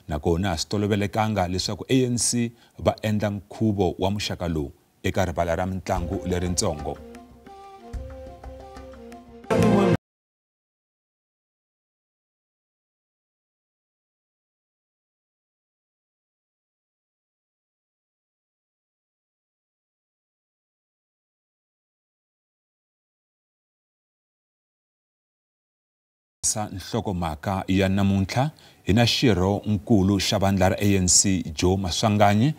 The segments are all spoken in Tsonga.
nakona sitolovelekanga leswaku ANC va endla nkhuvo wa muxaka lowu eka rivala ra mitlangu leritsongo. Nhlokomhaka ya namuntlha hina xirho nkulu xa vandla ra ANC Joe Maswanganyi.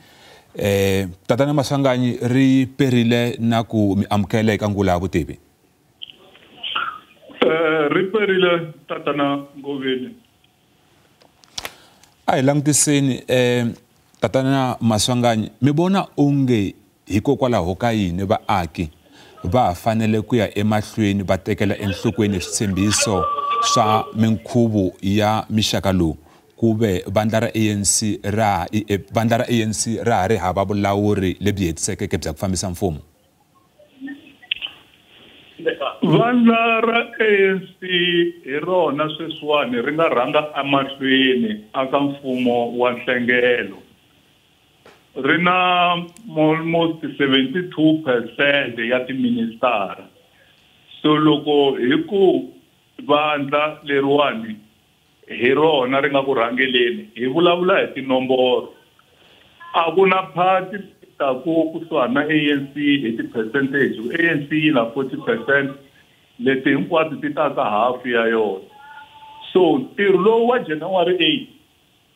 Tatana Maswanganyi ri perile na ku mi amukela eka Ngula ya Vutivi. Ri perile tatana Ngoveni. A hi langutiseni tatana Maswanganyi, mi vona onge hikokwalaho ka yini vaaki va fanele ku ya emahlweni va tekela enhlokweni switshembiso swa minkhuvo ya mixaka lowu ku ve vandla ra ANC ra ri hava vulawuri lebyi hetisekeke bya ku fambisa mfumo? Vandla ra ANC hi rona sweswiwani ri nga rhanga emahlweni aka mfumo wa nhlengelo. Ri na almost 72% ya tiministara. So loko hi ku vandla leriwani hi rona ri nga ku rhangeleni hi vulavula hi tinomboro, a ku na party ta ku kusuhana na ANC hi ti-percentage. ANC yi na 40%, leti hinkwato ti taka half ya yona. So ntirho lowu wa January 8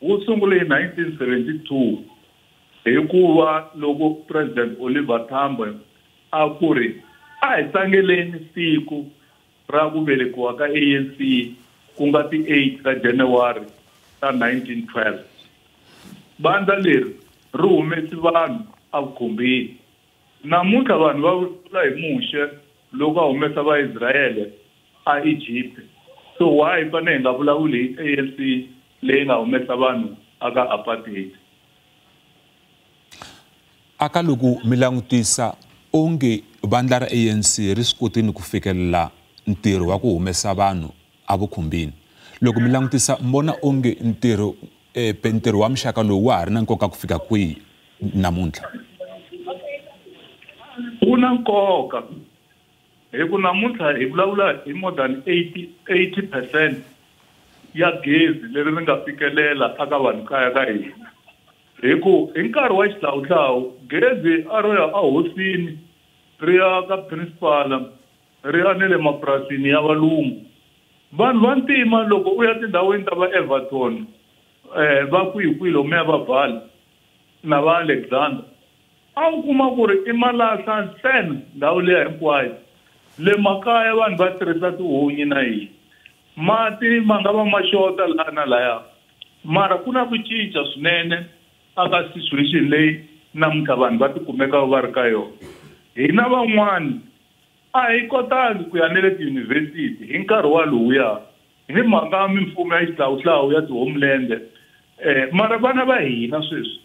wu sungule hi 1972 hikuva loko President Oliver Tambo a ku ri a hi tlangeleni siku ra ku velekiwa ka ANC ku nga ti 8 ta January ta 1912. Bandla leri ri humesi vanhu a vukhumbini. Namuntlha vanhu va vula hi muxe loko a humesa va Israel a Egypt. So why fane hi nga vulavuli hi ANC leyi nga humesa vanhu aka apartheid? Aka loko mi langutisa onge vandla ra ANC ri swi kotile ku fikelela ntirho wa ku humesa vanhu a vukhumbini. Loko mi langutisa mbona onge ntirho wa muxaka lowu wa ha ri na nkoka ku fika kwihi namuntlha? Wu na nkoka hikuva namuntlha hi vulavula hi more than 80% ya gezi leri ri nga fikelela aka vanhu kaya ka hina. Hikuva hi nkarhi wa xihlawuhlawu gezi a ri ya a hosini, ri ya ka principal, ri ya na le mapurasini ya valungu. Vanhu va ntima loko u ya tindhawini ta va Everton va kwihi lomuya va Vaal na va Alexander, a wu kuma ku ri i malahla ntsena ndhawu liya hinkwayo. Le makaya vanhu va tirhisa tihunyi na yini, mati ma nga va ma xota laha na laya, mara ku na ku cinca swinene aka situation leyi namuntlha vanhu va tikumeka va ri ka yona. Hina van'wani a hi kotangi ku ya na le tiyunivhesiti hi nkarhi walowuya hi mhaka mimfumo ya xihlawuhlawu ya ti-homeland. Mara vana va hina sweswi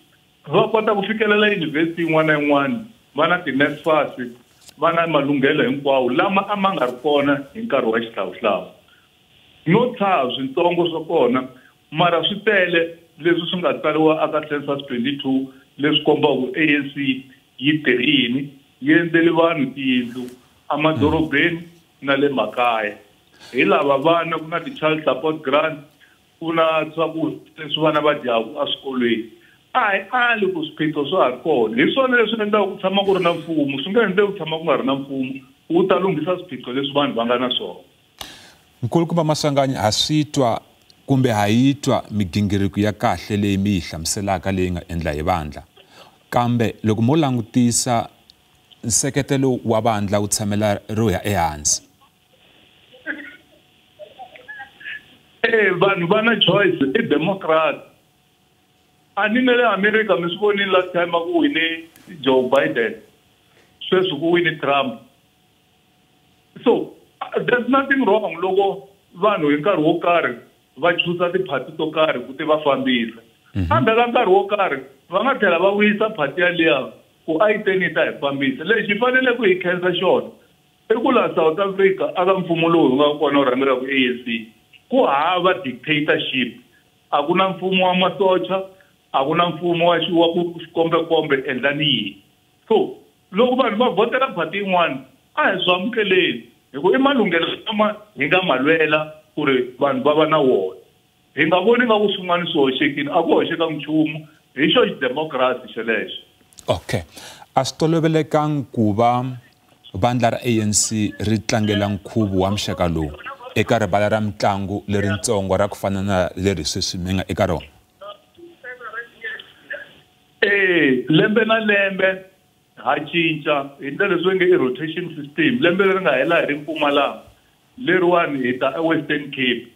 va kota ku fikelela yunivhesiti yin'wana na yin'wana, va na ti-NSFAS, va na malunghelo hinkwawo lama a ma nga ri kona hi nkarhi wa xihlawuhlawu. No tshaha swintsongo swa kona, mara swi tele leswi swi nga tsariwa aka census 22 leswi kombaka ku ANC yi tirhini, yi endlele vanhu tiyindlu emadorobeni na le makaya. Hi lava vana ku na ti-child support grant, ku na swakudya leswi vana va dyaku eswikolweni. A hi ali ku swiphiqo swa ha ri kona. Hi swona leswi endlaka ku tshama ku ri na mfumo, swi nga endleki ku tshama ku nga ri na mfumo wu ta lunghisa swiphiqo leswi vanhu va nga na swona. Nkulukumba Maswanganyi, ha swi twa kumbe ha yi twa migingiriko ya kahle leyi mi yi hlamuselaka leyi nga endla hi vandla, kambe loko mo langutisa nseketelo wa vandla wu tshamela ro ya ehansi? Vanhu va na choice, i democrat. A ni ne le America mi swi vonile last time ku wine Joe Biden, sweswi ku wine Trump. So there's nothing wrong loko vanhu hi nkarhi wo karhi va chusa tiphati to karhi ku ti va fambisa. Endzhaku ka nkarhi wo karhi va nga tlhela va vuyisa phati yaliya ku a yi teni ta hi fambisa. Lexi hi fanele ku hi khensa xona i ku laha South Africa aka mfumo lowu hi nga kona wu rhangelaka ANC ku hava dictatorship. a ku na mfumo wa masocha a ku na mfumo wa ku xikombekombe endlani yini. So loko vanhu va votela phati yin'wana a hi swi amukeleni hikuva i malunghelo lama hi nga ma lwela ku ri vanhu va va na wona. Hi nga voni nga ku swin'wana swi hoxekile a ku hoxeka nchumu hi xo xidemokirasi xelexo. Okay, a swi tolovelekangi ku va vandla ra ANC ri tlangela nkhuvo wa muxaka lowu eka rivala ra mitlangu leritsongo ra ku fana na leri sweswi mi nga eka rona? Lembe na lembe ha cinca hi ndlela leswi nge i rotation system. Lembe leri nga hela hi Mpumalanga leriwani hi ta Western Cape.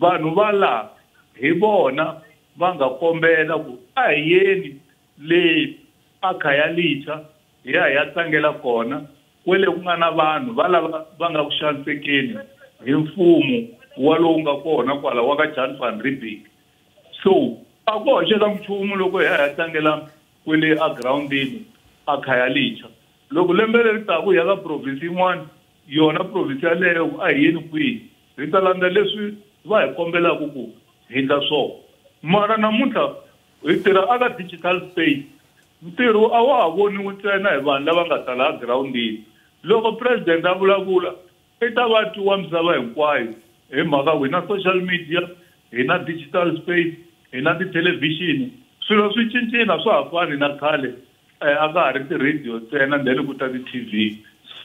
Vanhu va la hi vona va nga kombela ku a hi yeni le a Khayelitsha hi ya tlangela kona kwele ku nga na vanhu va lava va nga ku xanisekeni hi mfumo wa lowu nga kona kwala wa ka Jan van Riebeeck. So a ku hoxeka nchumu loko hi ya tlangela kwele a groundini a Khayelitsha. Loko lembe leri taku ya ka province yin'wana yona province yaleyo a hi yeni kwihi hi ta landza leswi va hi kombelaka ku hi endla swona. Mara namuntlha hi tirha aka digital space. Ntirho a wa ha voniwi ntsena hi vanhu lava nga tala groundini. Loko president a vulavula i ta va twiwa misava hinkwayo hi mhaka hi na social media hi na digital space hi na tithelevhixini. Swilo swi cincile a swa ha fani na khale a ka ha ri ti-radio ntsena then ku ta ti-TV.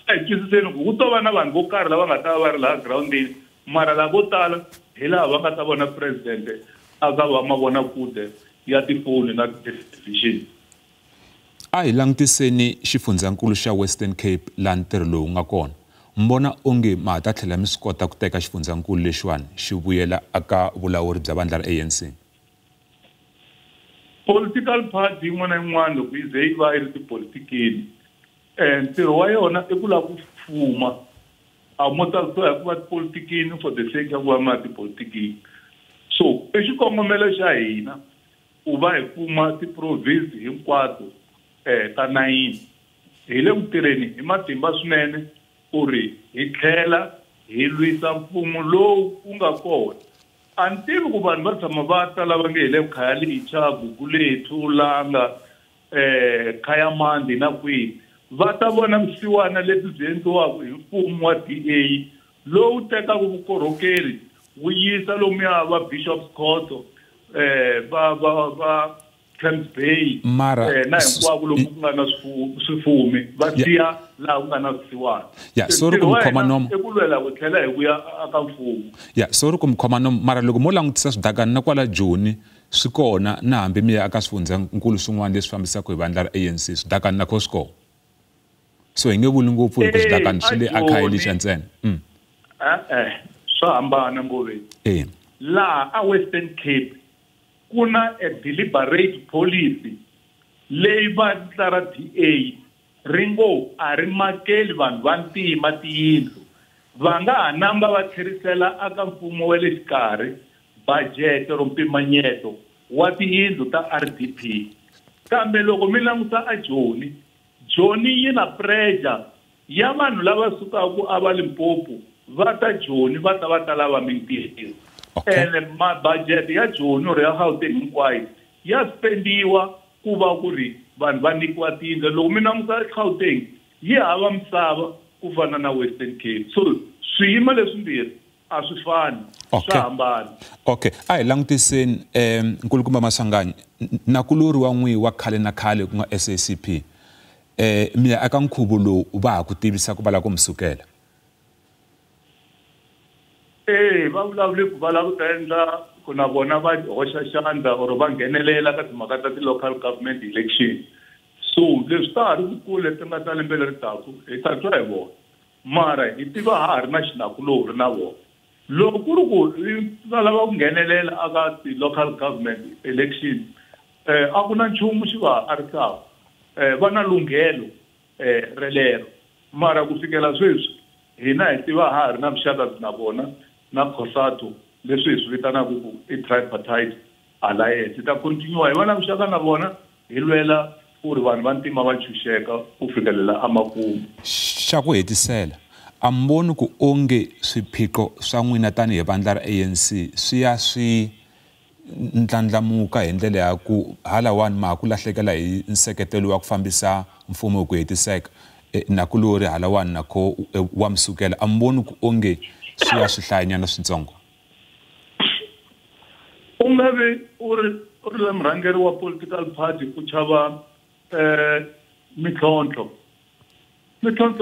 A hi twisiseni ku to va na vanhu vo karhi lava nga ta va ri laha groundini mara lava vo tala hi laha va nga ta vona president aka va mavonakule ya tifoni na tithelevhixini. A hi langutiseni xifundzankulu xa Western Cape laha ntirho lowu nga kona. Mbona onge ma ha ta tlhela mi swi kota ku teka xifundzankulu lexiwani xi vuyela aka vulawuri bya vandla ra ANC? Political party yin'wana na yin'wana loko yi ze yi va yi ri tipolitikini ntirho wa yona i ku lava ku fuma a mo ta ku va tipolitikini for the sake ya ku va ma tipolitikini. So i xikongomelo xa hina ku va hi kuma ti-province hinkwato ta 9 hi le ku tirheni hi matimba swinene ku ri hi tlhela hi lwisa mfumo lowu ku nga kona. A ni tivi ku vanhu va tshama va ta lava nge hi le Khayelitsha, Gugulethu, Langa, Khayamandi na kwihi va ta vona vusiwana lebyi byi endliwaka hi mfumo wa DA lowu tekaka vukorhokeri wu yisa lomuya va Bishop's Court va Camps Bay na hinkwavo lomu ku nga na swifumi va siya laha ku nga na vusiwana. Sorry ku mi khoma nomu. I ku lwela ku tlhela hi vuya aka mfumo. Sorry ku mi khoma nomu mara loko mo langutisa swidakani na kwala Joni swi kona na hambi mi ya aka swifundzankulu swin'wana leswi fambisaka hi vandla ra ANC swidakani na kho swi kona. So hi nge vuli ngopfu hi ku swidakani swi le a Khayelitsha ntsena. Swa hambana Ngoveni. Laha a Western Cape ku na a deliberate policy leyi vandla ra DA ri ngo a ri makeli vanhu va ntima tiyindlu va nga ha namba va tlherisela aka mfumo wa le xikarhi budget ro mpimanyeto wa tiyindlu ta RDP. Kambe loko mi languta a Joni yi na pressure ya vanhu lava sukaka a va Limpopo va ta Joni va ta lava mintirho. Ene budget ya Joni or ya Gauteng hinkwayo ya spendiwa ku va ku ri vanhu va nyikiwa tiyindlu. Loko mi languta Gauteng yi hava misava ku fana na Western Cape. So swiyimo leswimbirhi a swi fani swa hambana. Okay, a hi langutiseni nkulukumba Masanganyi na kulori wa n'wi wa khale na khale ku nga SACP mi ya aka nkhuvo lowu va ha ku tivisa ku va lava ku mi sukela? Va vulavule ku va lava ku ta endla ku na vona va hoxa xandla or va nghenelela ka timhaka ta ti-local government election. So leswi ta ha ri kukulu leti nga ta lembe leri taku hi ta twa hi vona mara hi tiva ha ha ri na xinakulori na vona. Loko ku ri ku va lava ku nghenelela aka ti-local government election a ku na nchumu xi va a ri kahle va na lunghelo relero mara ku fikela sweswi hina hi tiva ha ha ri na vuxaka na vona na COSATU leswi hi swi vitanaka ku i tripartite alliance ta continue hi va na vuxaka na vona hi lwela ku ri vanhu va ntima va chuxeka ku fikelela amakumu. Xa ku hetisela a mi voni ku onge swiphiqo swa n'wina tanihi vandla ra ANC swi ya swi ndlandlamuka hi ndlela ya ku halawani ma ku lahlekela hi nseketelo wa ku fambisa mfumo ku hetiseka na ku lori halawani nako wa msukela amboni ku onge swi ya swihlayanyana swintsongo ungabe uri le mrangeri wa political party ku chava mitlhontlho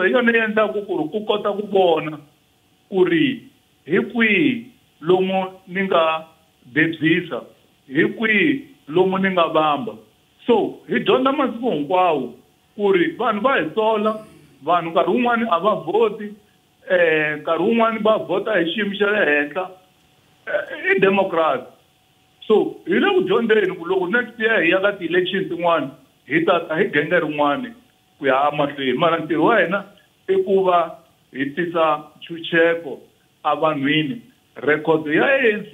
hi yona endla ku kota ku vona ku ri hi kwihi lomu ni nga bebisa hi kwihi lomu ni nga vamba so hi dyondza masiku hinkwawo ku ri vanhu va hi sola vanhu nkarhi wun'wani a va vhoti nkarhi wun'wani va vhota hi xiyimo xa le henhla i democracy so hi le ku dyondzeni ku loko next year hi ya ka ti-election tin'wana hi hi genge rin'wani ku ya mahlweni mara ntirho wa hina i ku va hi tisa ntshunxeko evanhwini record ya ANC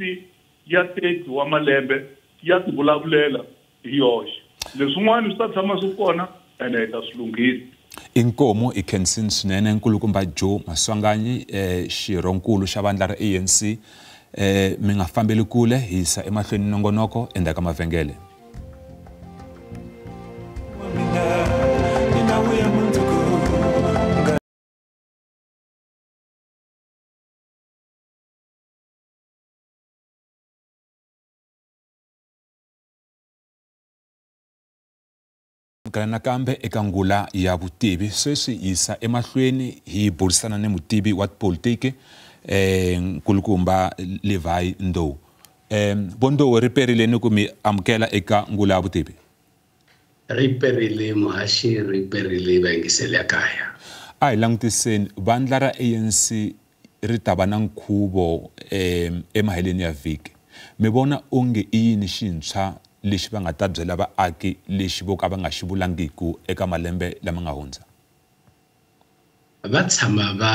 ya 30 wa malembe ya ti vulavulela hi yoxe leswin'wana swi ta tshama swi kona ene hi ta swi lunghisa inkomo iKensin swinene nkulukumba Joe Maswanganyi xirhonkulu xa vandla ra ANC mi nga fambeli kule hisa emahlweni nongonoko endzhaku ka mavhengele nakambe eka ngula ya vutivi sweswi hisa emahlweni hi burisana ni mutivi wa politiki nkulukumba Levi Ndou Bondo riperile ni ku mi amukela eka ngula ya vutivi riperile muhashi riperile vangisele ya kaya a hi langutiseni vandla ra ANC ri ta va na nkhuvo emaheleni ya vhiki mi vona onge i yini xintshwa lexi va nga ta byela vaaki lexi vo ka va nga xi vulangiku eka malembe lama nga hundza va tshama va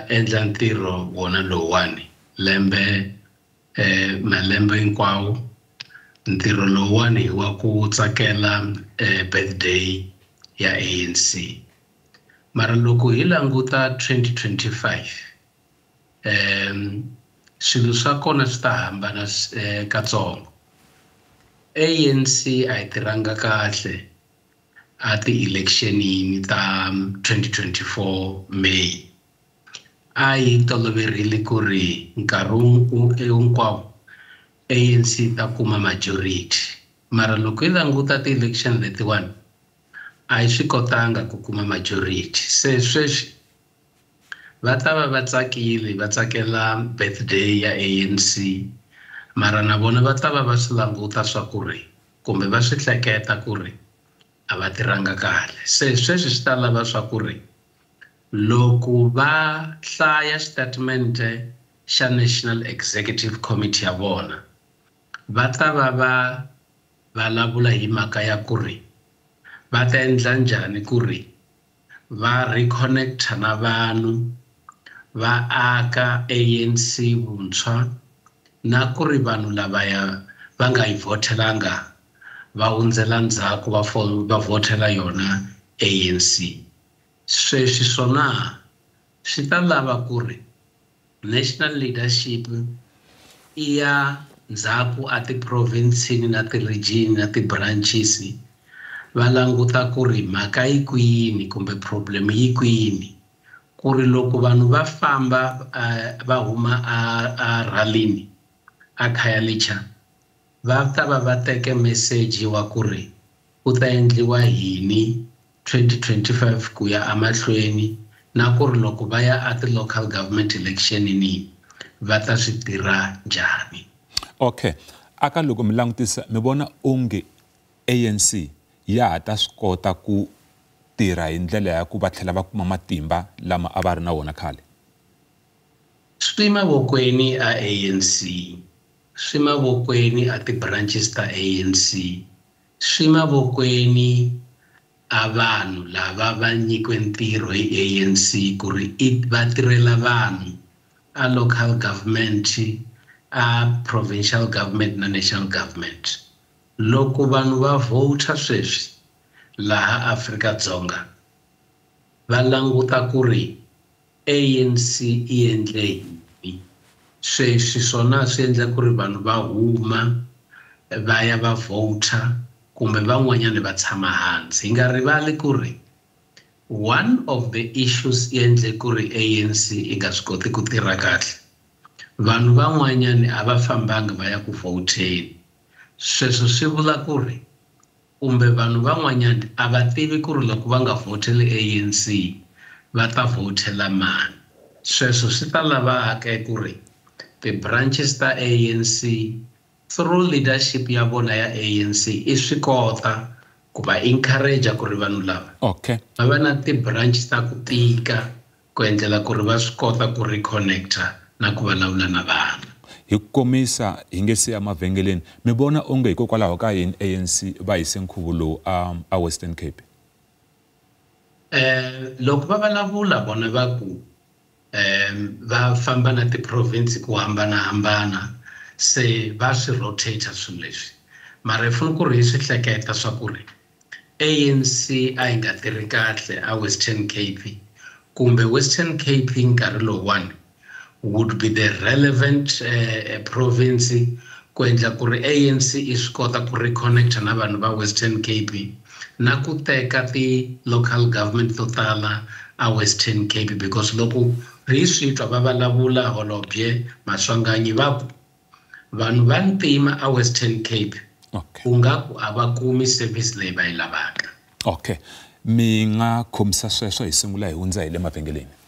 endla ntirho wona lowani malembe hinkwawo ntirho lowani wa ku tsakela birthday ya ANC mara loko hi languta 2025 swilo swa kona swi ta hambana katsongo ANC a yi tirhanga kahle a ti-electionini ta 2024 May a yi toloverile ku ri nkarhi hinkwawo ANC ta kuma majority mara loko hi languta ti-election letiwani a yi swi kotanga ku kuma majority se sweswi va ta va tsakile va tsakela birthday ya ANC mara na vona va ta va swi languta swa ku ri kumbe va swi hleketa ku ri a va tirhanga kahle se sweswi swi ta lava swa ku ri loko va hlaya statement xa National Executive Committee ya vona va ta va vulavula hi mhaka ya ku ri va ta endla njhani ku ri va reconnecta na vanhu va aka ANC vuntshwa na ku ri vanhu lavaya va nga yi votelanga va hundzela ndzhaku va votela yona ANC sweswi swona swi ta lava ku ri national leadership iya ndzhaku a ti-provincini na ti-region na ti-branches va languta ku ri mhaka yi kwini kumbe problem yi kwini ku ri loko vanhu va famba va huma a rallyini a Khayelitsha va ta va teke message wa ku ri ku ta endliwa yini 2025 ku ya amahlweni na ku ri loko va ya at local government election ni va ta swi tirha njhani okay aka loko mi langutisa mi vona onge ANC ya ha ta swi kota ku tirha hi ndlela ya ku va tlhela va kuma matimba lama a va ri na wona khale swi mavokweni a ANC swi mavokweni a ti-branches ta ANC swi mavokweni a vanhu lava va nyikiwe ntirho hi ANC ku ri va tirhela vanhu a local government a provincial government na national government loko vanhu va vota sweswi laha Afrika-Dzonga va languta ku ri ANC yi endle yini sweswi swona swi endla ku ri vanhu va huma va ya va voter kumbe van'wanyana va tshama hansi. Hi nga rivali ku ri one of the issues endle ku ri ANC yi nga swi koti ku tirha kahle, vanhu van'wanyana a va fambanga va ya ku voteni. Sweswo swi vula ku ri kumbe vanhu van'wanyana a va tivi ku ri loko va nga voteli ANC va ta votela mani. Sweswo swi ta lava ku ri ti-branches ta ANC through leadership ya vona ya ANC i swi kota ku va encourage ku ri vanhu lava va va na ti-branches ta ku tika ku endlela ku ri va swi kota ku reconnecta na ku vulavula na vanhu. Hi komisa hi nge siya mavhengeleni, mi vona onge hikokwalaho ka yini ANC va hise nkhuvo lowu a Western Cape? Loko va vulavula vona va ku va famba na ti-province ku hambanahambana, se va swi rotate swilo leswi. Mara hi funa ku ri hi swi hleketa swa ku ri ANC a yi nga tirhi kahle a Western Cape, kumbe Western Cape hi nkarhi lowuwani would be the relevant province ku endla ku ri ANC yi swi kota ku reconnecta na vanhu va Western Cape na ku teka ti-local government to tala a Western Cape, because loko hi swi twa va vulavula Holobye Maswanganyi va ku vanhu va ntima a Western Cape ku nga ku a va kumi service leyi va yi lavaka. Okay, mi nga khomisa sweswo hi sungula hi hundza hi le mavhengeleni.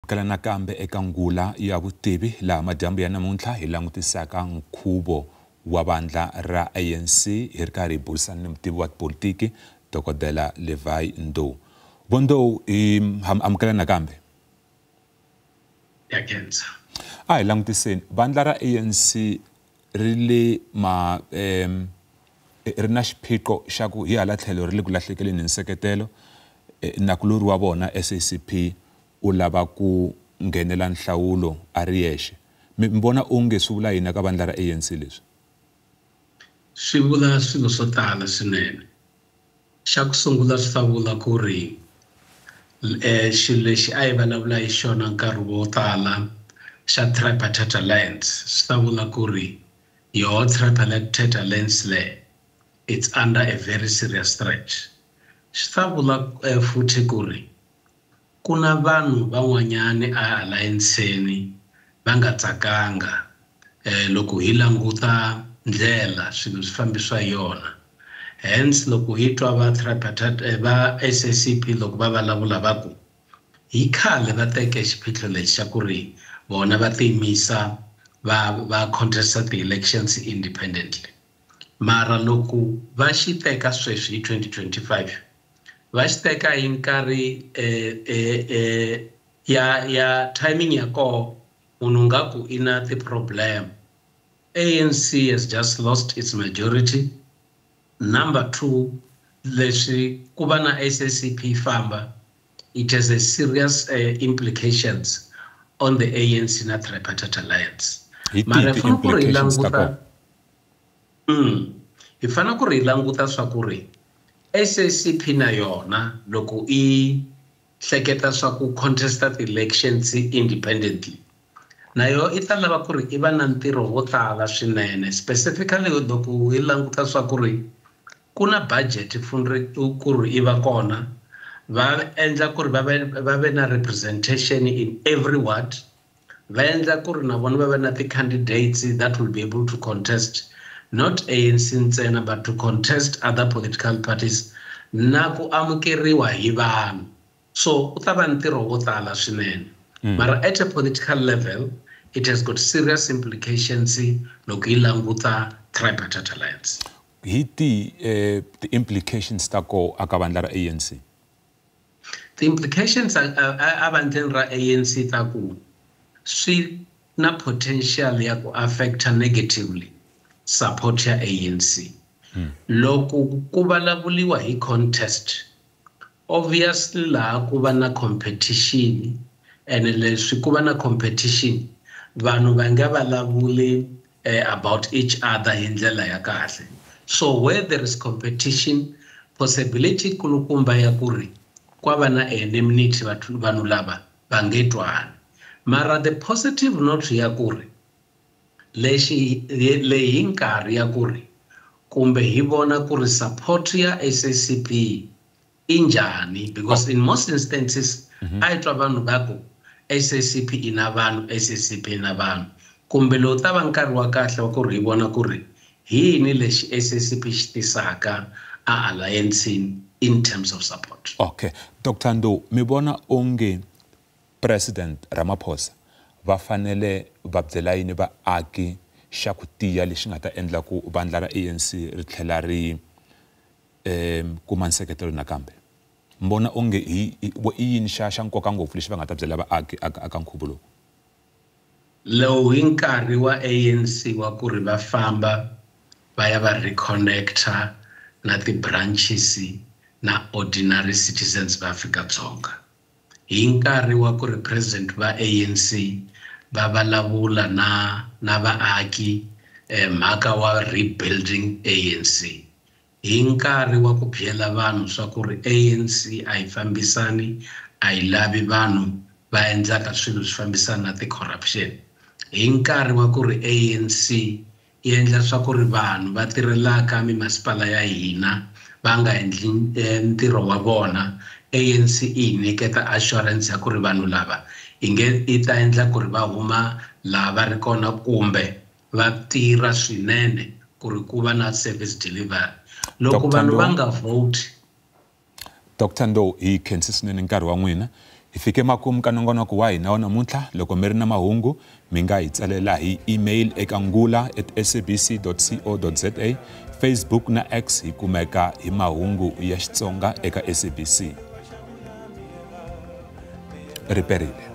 Kala nakambe eka ngula ya vutivi laha madyambu ya namuntlha hi langutisaka nkhuvo wa vandla ra ANC hi ri karhi hi burisana ni mutivi wa tipolitiki Dokodela Levi Ndou. Ndou, amukela nakambe. Ya kenza. Hi langutiseni vandla ra ANC ri le ri na xiphiqo xa ku hi hala tlhelo ri le ku lahlekeleni hi nseketelo na ku luri wa vona SACP u lava ku nghenela nhlawulo a ri yexe. Mi vona onge swi vula yini ka vandla ra ANC leswi? Swi vula swilo swo tala swinene. Xa ku sungula swi ta vula ku ri xilo lexi a yi vulavula hi xona nkarhi wo tala xa Tripartite Alliance, swi ta vula ku ri your Tripartite Alliance le it's under a very serious threat. Swi ta vula futhi ku ri ku na vanhu van'wanyani a alliance-ni va nga tsakanga loko hi languta ndlela swilo swi fambiswa yona. Hence loko hi twa va Tripartite va SACP loko va vulavula va ku hi khale va teke xiphiqo lexi xa ku ri vona va tiyimisa va contesta ti-elections independently, mara loko va xi teka sweswi hi 2025 va xi teka hi nkarhi ya timing ya koho munhu nga ku i na ti-problem. ANC has just lost its majority. Number two, leswi ku va na SACP famba, it has a serious implications on the ANC na Tripartite Alliance. Mara hi fana ku ri languta swa ku ri SACP na yona loko I hleketa swa ku contesta elections independently, na yo I ta lava ku ri I va na ntirho wo tala swinene, specifically loko hi languta swa ku ri ku na budget ku ri I va kona, va endla ku ri va ve na representation in every ward, va endla ku ri na vona va ve na ti-candidates that will be able to contest not ANC ntsena but to contest other political parties na ku amukeriwa hi vanhu. So u ta va ntirho wo tala swinene. Mara at a political level it has got serious implications loko hi languta Tripartite Alliance. Hi the implications ta ko aka vandla ra ANC? The implications a vandleni ra ANC ta ku swi na potential ya ku affect negatively support ya ANC. Loko ku vulavuliwa hi contest, obviously laha ku va na competition, and leswi ku va na competition vanhu va nga vulavuli about each other hi ndlela ya kahle. So where there is competition, possibility kulukumba ya ku ri kwava na enmity vanhu lava va nge twani. Mara the positive note ya ku ri leyi hi nkarhi ya ku ri kumbe hi vona ku ri support ya SACP injani, because in most instances a twa vanhu va ku SACP ina vanhu, SACP ina vanhu, kumbe lo ta va nkarhi wa kahle wa ku ri hi vona ku ri hini lexi SACP xi tisaka a alliance in terms of support. Okay, Dr. Ndou, mi vona onge President Ramaphosa va fanele va byela yini vaaki xa ku tiya lexi nga ta endla ku vandla ra ANC ri tlhela ri kuma nseketelo nakambe? Mbona onge i yini xa nkoka ngopfu lexi va nga ta byela vaaki aka nkhuvo lowu? Lowu hi nkarhi wa ANC wa ku ri va famba va ya va reconnecta na ti-branches na ordinary citizens va Afrika-Dzonga. Hi nkarhi wa ku ri president va ANC va vulavula na vaaki mhaka wa rebuilding ANC. Hi nkarhi wa ku byela vanhu swa ku ri ANC a yi fambisani, a yi lavi vanhu va endlaka swilo swi fambisana na ti-corruption. Hi nkarhi wa ku ri ANC yi endla swa ku ri vanhu va tirhelaka mimasipala ya hina va nga endli ntirho wa vona, ANC yi nyiketa assurance ya ku ri vanhu lava i ta endla ku ri va huma laha va ri kona kumbe va tirha swinene ku ri ku va na service delivery. Loko vanhu va nga vote. Dr. Ndou, hi khensi swinene nkarhi wa n'wina. Hi fike makumu ka nongonoko wa hina wa namuntlha. Loko mi ri na mahungu mi nga hi tsalela hi email eka ngula@sabc.co.za, Facebook na X hi kumeka hi mahungu ya Xitsonga eka SABC. Riperile.